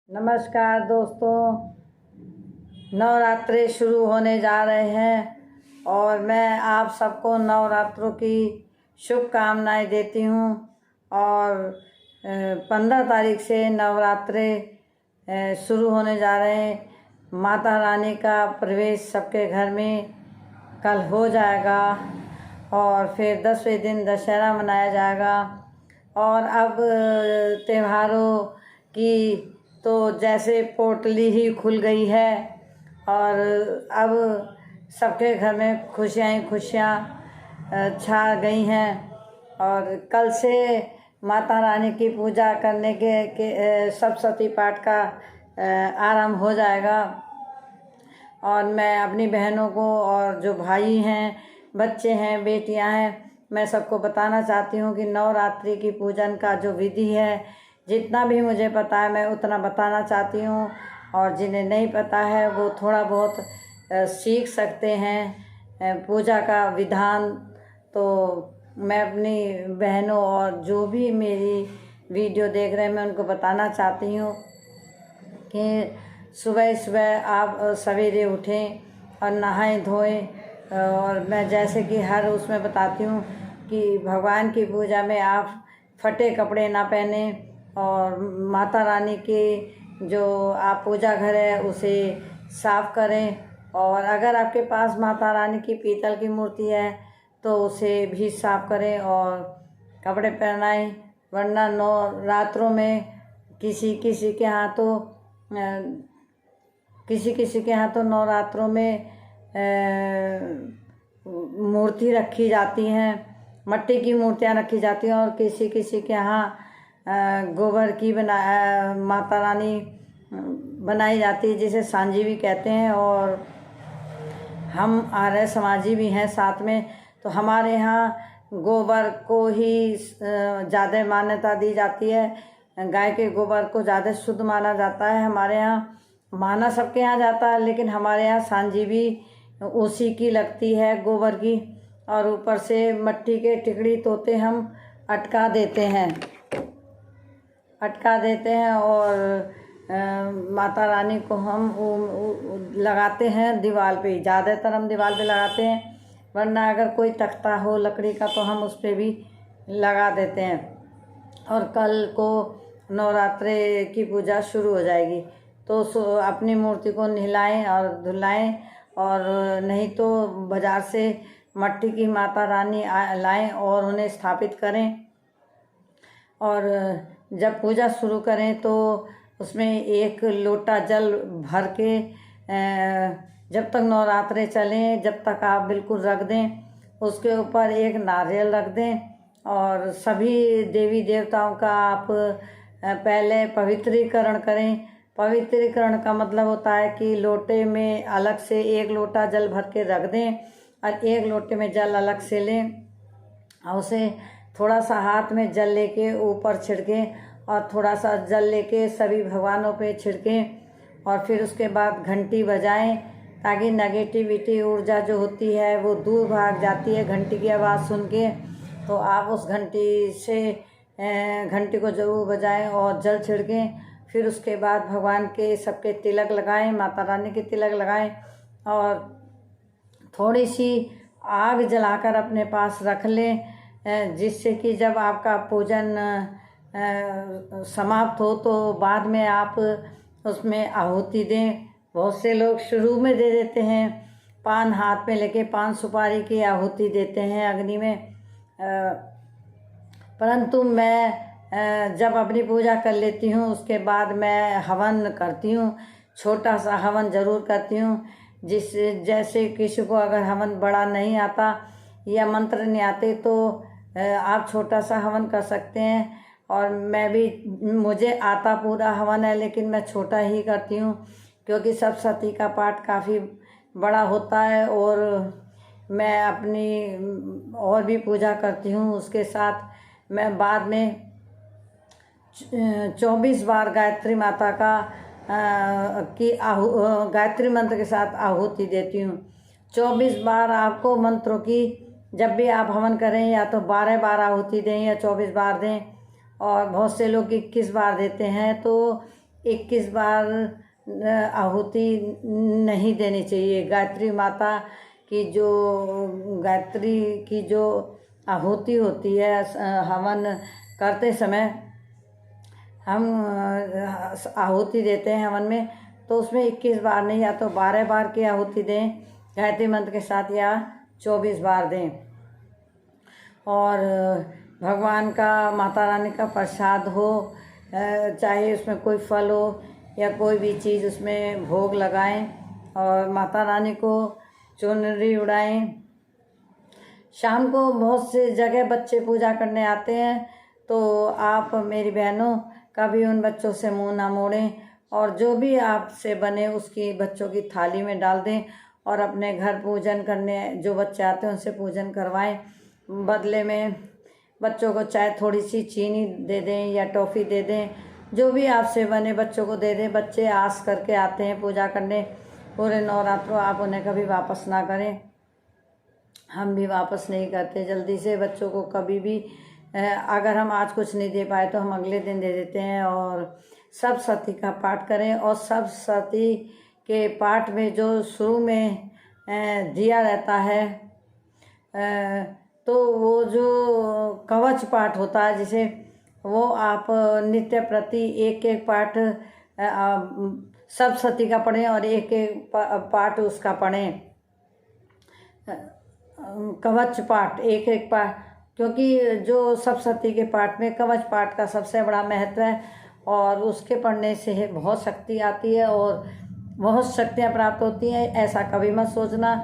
नमस्कार दोस्तों, नवरात्रि शुरू होने जा रहे हैं और मैं आप सबको नवरात्रों की शुभकामनाएं देती हूँ। और 15 तारीख से नवरात्रि शुरू होने जा रहे हैं। माता रानी का प्रवेश सबके घर में कल हो जाएगा और फिर 10वें दिन दशहरा मनाया जाएगा। और अब त्योहारों की तो जैसे पोटली ही खुल गई है और अब सबके घर में खुशियाँ ही खुशियाँ छा गई हैं। और कल से माता रानी की पूजा करने के सप्तशती पाठ का आरंभ हो जाएगा। और मैं अपनी बहनों को और जो भाई हैं, बच्चे हैं, बेटियां हैं, मैं सबको बताना चाहती हूँ कि नवरात्रि की पूजन का जो विधि है, जितना भी मुझे पता है मैं उतना बताना चाहती हूँ। और जिन्हें नहीं पता है वो थोड़ा बहुत सीख सकते हैं पूजा का विधान। तो मैं अपनी बहनों और जो भी मेरी वीडियो देख रहे हैं मैं उनको बताना चाहती हूँ कि सुबह सुबह आप सवेरे उठें और नहाएं धोएं। और मैं जैसे कि हर उसमें बताती हूँ कि भगवान की पूजा में आप फटे कपड़े ना पहने और माता रानी की जो आप पूजा घर है उसे साफ़ करें। और अगर आपके पास माता रानी की पीतल की मूर्ति है तो उसे भी साफ़ करें और कपड़े पहनाएं। वरना नवरात्रों में किसी किसी के यहाँ तो नवरात्रों में मूर्ति रखी जाती हैं, मट्टी की मूर्तियाँ रखी जाती हैं। और किसी किसी के यहाँ गोबर की माता रानी बनाई जाती है, जिसे सांजी भी कहते हैं। और हम आर्य समाजी भी हैं साथ में, तो हमारे यहाँ गोबर को ही ज़्यादा मान्यता दी जाती है। गाय के गोबर को ज़्यादा शुद्ध माना जाता है। हमारे यहाँ माना सबके यहाँ जाता है, लेकिन हमारे यहाँ सांजी भी उसी की लगती है, गोबर की। और ऊपर से मट्टी के टिकड़ी तोते हम अटका देते हैं और माता रानी को हम लगाते हैं दीवार पे। ज़्यादातर हम दीवार पे लगाते हैं, वरना अगर कोई तख्ता हो लकड़ी का तो हम उस पर भी लगा देते हैं। और कल को नवरात्रि की पूजा शुरू हो जाएगी, तो अपनी मूर्ति को नहलाएं और धुलाएं। और नहीं तो बाज़ार से मट्टी की माता रानी लाएं और उन्हें स्थापित करें। और जब पूजा शुरू करें तो उसमें 1 लोटा जल भर के जब तक नवरात्रे चलें, जब तक आप बिल्कुल रख दें, उसके ऊपर 1 नारियल रख दें। और सभी देवी देवताओं का आप पहले पवित्रीकरण करें। पवित्रीकरण का मतलब होता है कि लोटे में अलग से 1 लोटा जल भर के रख दें और 1 लोटे में जल अलग से लें और उसे थोड़ा सा हाथ में जल लेके ऊपर छिड़कें और थोड़ा सा जल लेके सभी भगवानों पे छिड़कें। और फिर उसके बाद घंटी बजाएं, ताकि नेगेटिविटी ऊर्जा जो होती है वो दूर भाग जाती है घंटी की आवाज़ सुन के। तो आप उस घंटी को ज़रूर बजाएं और जल छिड़कें। फिर उसके बाद भगवान के सबके तिलक लगाएं, माता रानी के तिलक लगाएं और थोड़ी सी आग जलाकर अपने पास रख लें, जिससे कि जब आपका पूजन समाप्त हो तो बाद में आप उसमें आहुति दें। बहुत से लोग शुरू में दे देते हैं, पान हाथ में लेके पान सुपारी की आहुति देते हैं अग्नि में। परंतु मैं जब अपनी पूजा कर लेती हूँ उसके बाद मैं हवन करती हूँ, छोटा सा हवन ज़रूर करती हूँ। जैसे किसी को अगर हवन बड़ा नहीं आता या मंत्र नहीं आते तो आप छोटा सा हवन कर सकते हैं। और मुझे आता पूरा हवन है, लेकिन मैं छोटा ही करती हूँ, क्योंकि सप्तशती का पाठ काफ़ी बड़ा होता है। और मैं अपनी और भी पूजा करती हूँ। उसके साथ मैं बाद में 24 बार गायत्री माता का गायत्री मंत्र के साथ आहुति देती हूँ। 24 बार आपको मंत्रों की जब भी आप हवन करें या तो 12 बार आहुति दें या 24 बार दें। और बहुत से लोग 21 बार देते हैं। तो 21 बार आहुति नहीं देनी चाहिए। गायत्री माता की जो गायत्री की जो आहुति होती है हवन करते समय हम आहुति देते हैं हवन में, तो उसमें 21 बार नहीं, या तो 12 बार की आहुति दें गायत्री मंत्र के साथ, या 24 बार दें। और भगवान का, माता रानी का प्रसाद हो, चाहे उसमें कोई फल हो या कोई भी चीज़ उसमें भोग लगाएं और माता रानी को चुनरी उड़ाएं। शाम को बहुत से जगह बच्चे पूजा करने आते हैं, तो आप मेरी बहनों कभी उन बच्चों से मुंह ना मोड़ें और जो भी आपसे बने उसकी बच्चों की थाली में डाल दें और अपने घर पूजन करने जो बच्चे आते हैं उनसे पूजन करवाएं। बदले में बच्चों को चाहे थोड़ी सी चीनी दे दें या टॉफ़ी दे दें, जो भी आपसे बने बच्चों को दे दें। बच्चे आस करके आते हैं पूजा करने, पूरे नवरात्रों आप उन्हें कभी वापस ना करें, हम भी वापस नहीं करते जल्दी से बच्चों को कभी भी। अगर हम आज कुछ नहीं दे पाए तो हम अगले दिन दे देते हैं। और सप्तशती का पाठ करें, और सप्तशती के पाठ में जो शुरू में दिया रहता है, तो वो जो कवच पाठ होता है जिसे, वो आप नित्य प्रति एक एक पाठ सप्तशती का पढ़ें और एक एक पाठ उसका पढ़ें, कवच पाठ एक एक पाठ, क्योंकि जो सप्तशती के पाठ में कवच पाठ का सबसे बड़ा महत्व है और उसके पढ़ने से बहुत शक्ति आती है और बहुत शक्तियाँ प्राप्त होती हैं। ऐसा कभी मत सोचना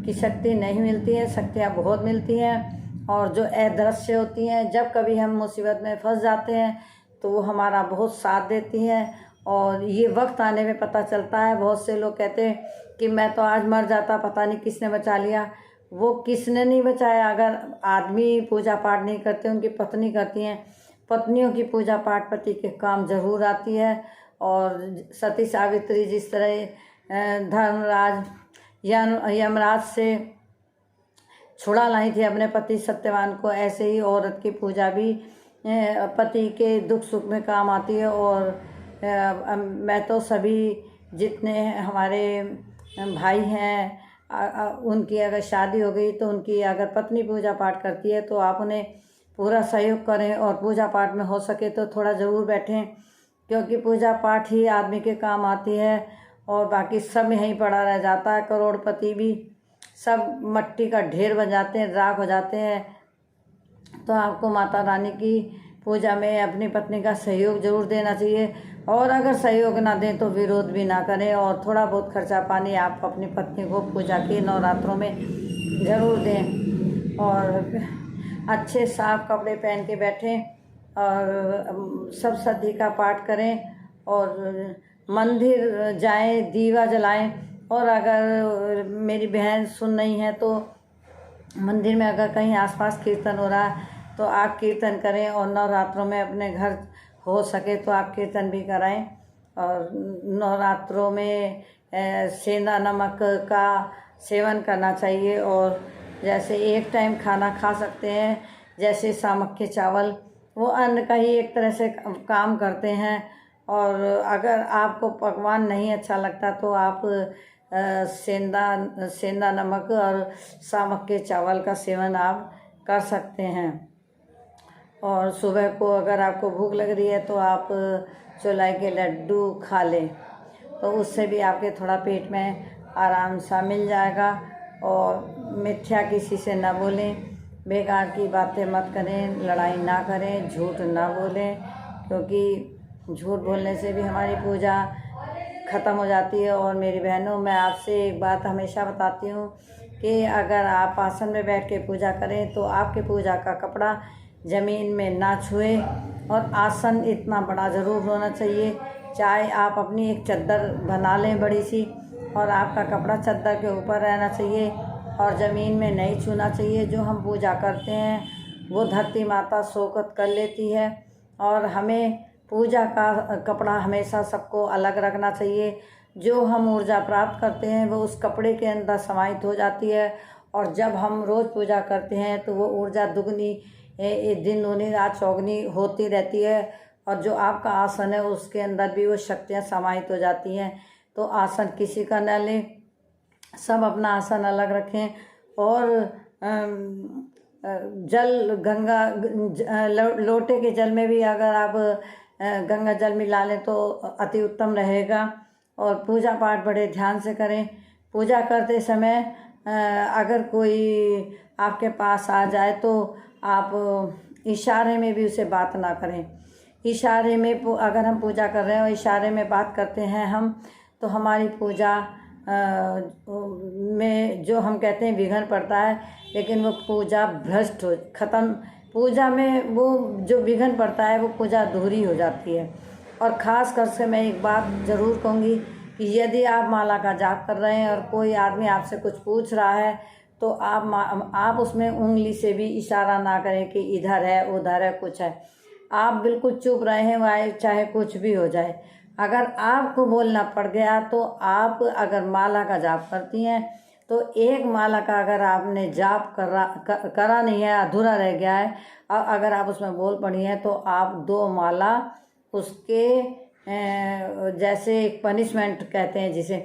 कि शक्ति नहीं मिलती है, शक्तियाँ बहुत मिलती हैं। और जो अदृश्य होती हैं, जब कभी हम मुसीबत में फंस जाते हैं तो वो हमारा बहुत साथ देती हैं और ये वक्त आने में पता चलता है। बहुत से लोग कहते हैं कि मैं तो आज मर जाता, पता नहीं किसने बचा लिया। वो किसने नहीं बचाया। अगर आदमी पूजा पाठ नहीं करते, उनकी पत्नी करती हैं, पत्नियों की पूजा पाठ पति के काम जरूर आती है। और सती सावित्री जिस तरह धर्मराज यमराज से छुड़ा लाई थी अपने पति सत्यवान को, ऐसे ही औरत की पूजा भी पति के दुख सुख में काम आती है। और मैं तो सभी जितने हमारे भाई हैं, उनकी अगर शादी हो गई तो उनकी अगर पत्नी पूजा पाठ करती है तो आप उन्हें पूरा सहयोग करें और पूजा पाठ में हो सके तो थोड़ा ज़रूर बैठें, क्योंकि पूजा पाठ ही आदमी के काम आती है और बाकी सब यहीं पड़ा रह जाता है। करोड़पति भी सब मट्टी का ढेर बन जाते हैं, राख हो जाते हैं। तो आपको माता रानी की पूजा में अपनी पत्नी का सहयोग जरूर देना चाहिए, और अगर सहयोग ना दें तो विरोध भी ना करें और थोड़ा बहुत खर्चा पानी आप अपनी पत्नी को पूजा के नवरात्रों में ज़रूर दें। और अच्छे साफ कपड़े पहन के बैठें और सप्तशती का पाठ करें और मंदिर जाएं, दीवा जलाएं। और अगर मेरी बहन सुन रही है तो मंदिर में अगर कहीं आसपास कीर्तन हो रहा है तो आप कीर्तन करें, और नवरात्रों में अपने घर हो सके तो आप कीर्तन भी कराएं। और नवरात्रों में सेंधा नमक का सेवन करना चाहिए, और जैसे एक टाइम खाना खा सकते हैं, जैसे सामक के चावल, वो अन्न का ही एक तरह से काम करते हैं। और अगर आपको पकवान नहीं अच्छा लगता तो आप सेंधा नमक और सामक के चावल का सेवन आप कर सकते हैं। और सुबह को अगर आपको भूख लग रही है तो आप चौलाई के लड्डू खा लें, तो उससे भी आपके थोड़ा पेट में आराम सा मिल जाएगा। और मिथ्या किसी से ना बोलें, बेकार की बातें मत करें, लड़ाई ना करें, झूठ ना बोलें, क्योंकि झूठ बोलने से भी हमारी पूजा ख़त्म हो जाती है। और मेरी बहनों, मैं आपसे एक बात हमेशा बताती हूँ कि अगर आप आसन में बैठ के पूजा करें तो आपके पूजा का कपड़ा ज़मीन में ना छुए, और आसन इतना बड़ा ज़रूर होना चाहिए। चाहे आप अपनी एक चद्दर बना लें बड़ी सी, और आपका कपड़ा चद्दर के ऊपर रहना चाहिए और ज़मीन में नहीं छूना चाहिए। जो हम पूजा करते हैं वो धरती माता शोकत कर लेती है, और हमें पूजा का कपड़ा हमेशा सबको अलग रखना चाहिए। जो हम ऊर्जा प्राप्त करते हैं वो उस कपड़े के अंदर समाहित हो जाती है, और जब हम रोज़ पूजा करते हैं तो वो ऊर्जा दुगनी दिन दूनी रात चौगनी होती रहती है। और जो आपका आसन है उसके अंदर भी वो शक्तियाँ समाहित हो जाती हैं। तो आसन किसी का न लें, सब अपना आसन अलग रखें। और जल गंगा लोटे के जल में भी अगर आप गंगा जल मिला लें तो अति उत्तम रहेगा। और पूजा पाठ बड़े ध्यान से करें। पूजा करते समय अगर कोई आपके पास आ जाए तो आप इशारे में भी उसे बात ना करें। इशारे में अगर हम पूजा कर रहे हैं और इशारे में बात करते हैं हम, तो हमारी पूजा में जो हम कहते हैं विघ्न पड़ता है, लेकिन वो पूजा भ्रष्ट हो ख़त्म। पूजा में वो जो विघ्न पड़ता है वो पूजा अधूरी हो जाती है। और ख़ास कर से मैं एक बात ज़रूर कहूँगी कि यदि आप माला का जाप कर रहे हैं और कोई आदमी आपसे कुछ पूछ रहा है तो आप उसमें उंगली से भी इशारा ना करें कि इधर है उधर है कुछ है। आप बिल्कुल चुप रहे हैं, चाहे कुछ भी हो जाए। अगर आपको बोलना पड़ गया तो आप अगर माला का जाप करती हैं तो एक माला का अगर आपने जाप करा नहीं है, अधूरा रह गया है, और अगर आप उसमें बोल पड़ी हैं तो आप 2 माला उसके जैसे एक पनिशमेंट कहते हैं जिसे,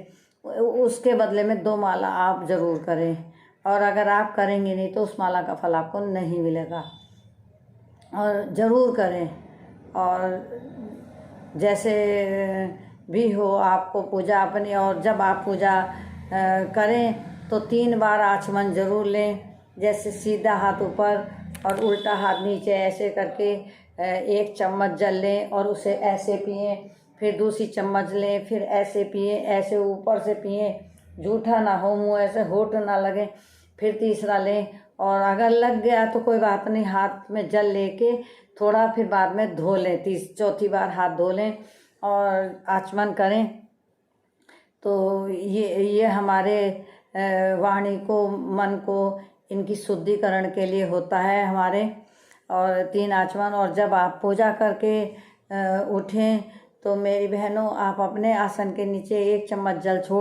उसके बदले में 2 माला आप ज़रूर करें। और अगर आप करेंगे नहीं तो उस माला का फल आपको नहीं मिलेगा। और ज़रूर करें। और जैसे भी हो आपको पूजा अपनी, और जब आप पूजा करें तो 3 बार आचमन ज़रूर लें। जैसे सीधा हाथ ऊपर और उल्टा हाथ नीचे ऐसे करके 1 चम्मच जल लें और उसे ऐसे पिएं। फिर दूसरी चम्मच लें, फिर ऐसे पिएं, ऐसे ऊपर से पिएं, जूठा ना हो, मुँह ऐसे होठ ना लगे। फिर तीसरा लें, और अगर लग गया तो कोई बात नहीं, हाथ में जल लेके थोड़ा फिर बाद में धो लें, चौथी बार हाथ धो लें और आचमन करें। तो ये हमारे वाणी को, मन को, इनकी शुद्धिकरण के लिए होता है हमारे। और 3 आचमन। और जब आप पूजा करके उठें तो मेरी बहनों, आप अपने आसन के नीचे 1 चम्मच जल छोड़